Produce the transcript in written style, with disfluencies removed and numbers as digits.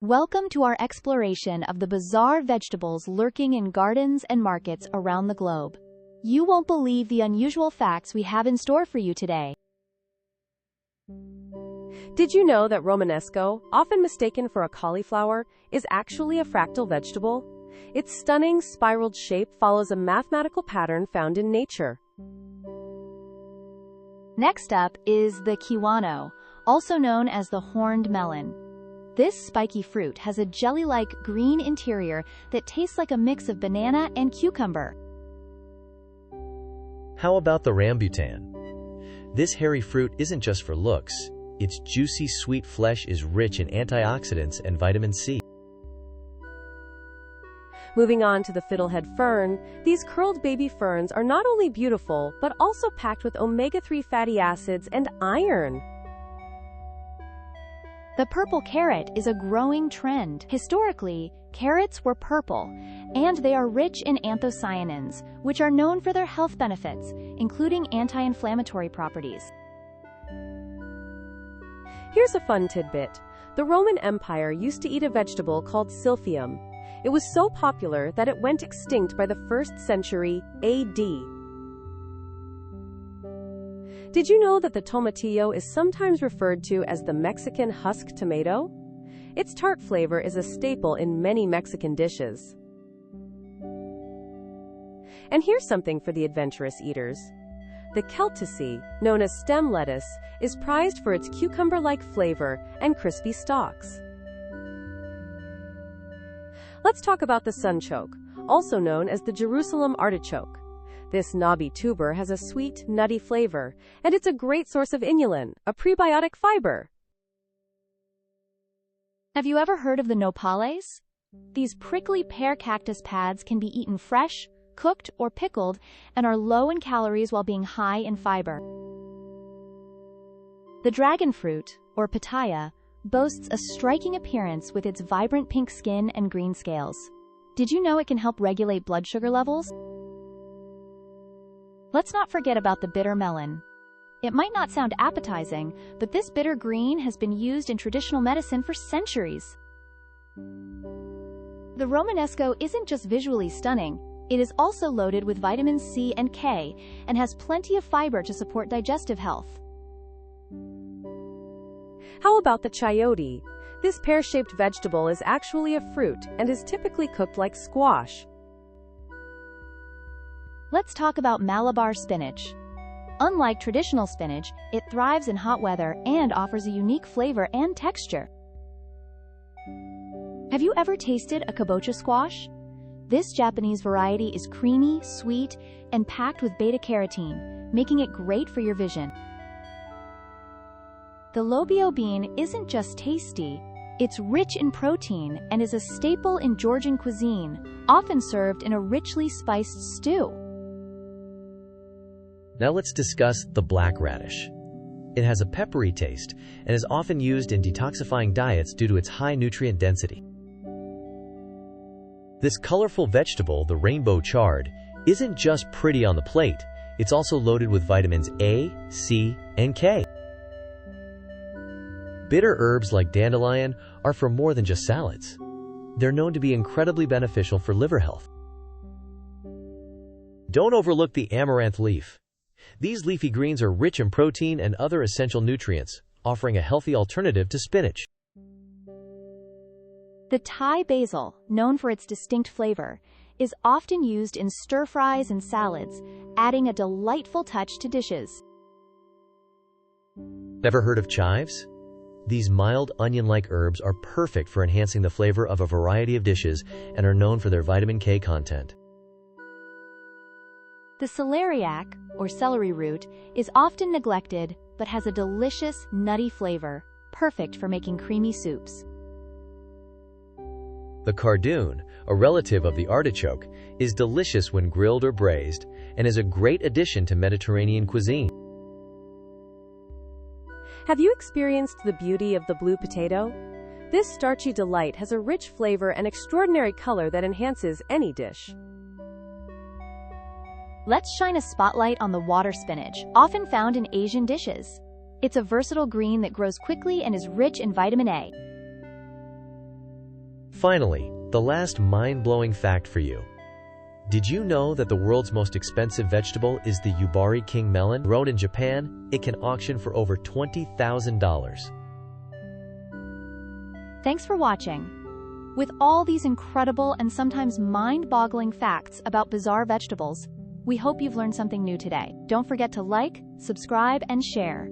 Welcome to our exploration of the bizarre vegetables lurking in gardens and markets around the globe. You won't believe the unusual facts we have in store for you today. Did you know that Romanesco, often mistaken for a cauliflower, is actually a fractal vegetable? Its stunning, spiraled shape follows a mathematical pattern found in nature. Next up is the kiwano, also known as the horned melon. This spiky fruit has a jelly-like green interior that tastes like a mix of banana and cucumber. How about the rambutan? This hairy fruit isn't just for looks. Its juicy, sweet flesh is rich in antioxidants and vitamin C. Moving on to the fiddlehead fern, these curled baby ferns are not only beautiful, but also packed with omega-3 fatty acids and iron. The purple carrot is a growing trend. Historically, carrots were purple, and they are rich in anthocyanins, which are known for their health benefits, including anti-inflammatory properties. Here's a fun tidbit. The Roman Empire used to eat a vegetable called silphium. It was so popular that it went extinct by the 1st century AD. Did you know that the tomatillo is sometimes referred to as the Mexican husk tomato? Its tart flavor is a staple in many Mexican dishes. And here's something for the adventurous eaters. The Celtice, known as stem lettuce, is prized for its cucumber-like flavor and crispy stalks. Let's talk about the sunchoke, also known as the Jerusalem artichoke. This knobby tuber has a sweet, nutty flavor, and it's a great source of inulin, a prebiotic fiber. Have you ever heard of the nopales? These prickly pear cactus pads can be eaten fresh, cooked, or pickled, and are low in calories while being high in fiber. The dragon fruit, or pitaya, boasts a striking appearance with its vibrant pink skin and green scales. Did you know it can help regulate blood sugar levels? Let's not forget about the bitter melon. It might not sound appetizing, but this bitter green has been used in traditional medicine for centuries. The Romanesco isn't just visually stunning, it is also loaded with vitamins C and K and has plenty of fiber to support digestive health. How about the chayote? This pear-shaped vegetable is actually a fruit and is typically cooked like squash. Let's talk about Malabar spinach. Unlike traditional spinach, it thrives in hot weather and offers a unique flavor and texture. Have you ever tasted a kabocha squash? This Japanese variety is creamy, sweet, and packed with beta-carotene, making it great for your vision. The lobio bean isn't just tasty, it's rich in protein and is a staple in Georgian cuisine, often served in a richly spiced stew. Now let's discuss the black radish. It has a peppery taste and is often used in detoxifying diets due to its high nutrient density. This colorful vegetable, the rainbow chard, isn't just pretty on the plate, it's also loaded with vitamins A, C, and K. Bitter herbs like dandelion are for more than just salads. They're known to be incredibly beneficial for liver health. Don't overlook the amaranth leaf. These leafy greens are rich in protein and other essential nutrients, offering a healthy alternative to spinach. The Thai basil, known for its distinct flavor, is often used in stir-fries and salads, adding a delightful touch to dishes. Ever heard of chives? These mild onion-like herbs are perfect for enhancing the flavor of a variety of dishes and are known for their vitamin K content. The celeriac, or celery root, is often neglected but has a delicious, nutty flavor, perfect for making creamy soups. The cardoon, a relative of the artichoke, is delicious when grilled or braised and is a great addition to Mediterranean cuisine. Have you experienced the beauty of the blue potato? This starchy delight has a rich flavor and extraordinary color that enhances any dish. Let's shine a spotlight on the water spinach, often found in Asian dishes. It's a versatile green that grows quickly and is rich in vitamin A. Finally, the last mind-blowing fact for you. Did you know that the world's most expensive vegetable is the Yubari king melon? Grown in Japan, it can auction for over $20,000. Thanks for watching. With all these incredible and sometimes mind-boggling facts about bizarre vegetables, we hope you've learned something new today. Don't forget to like, subscribe, and share.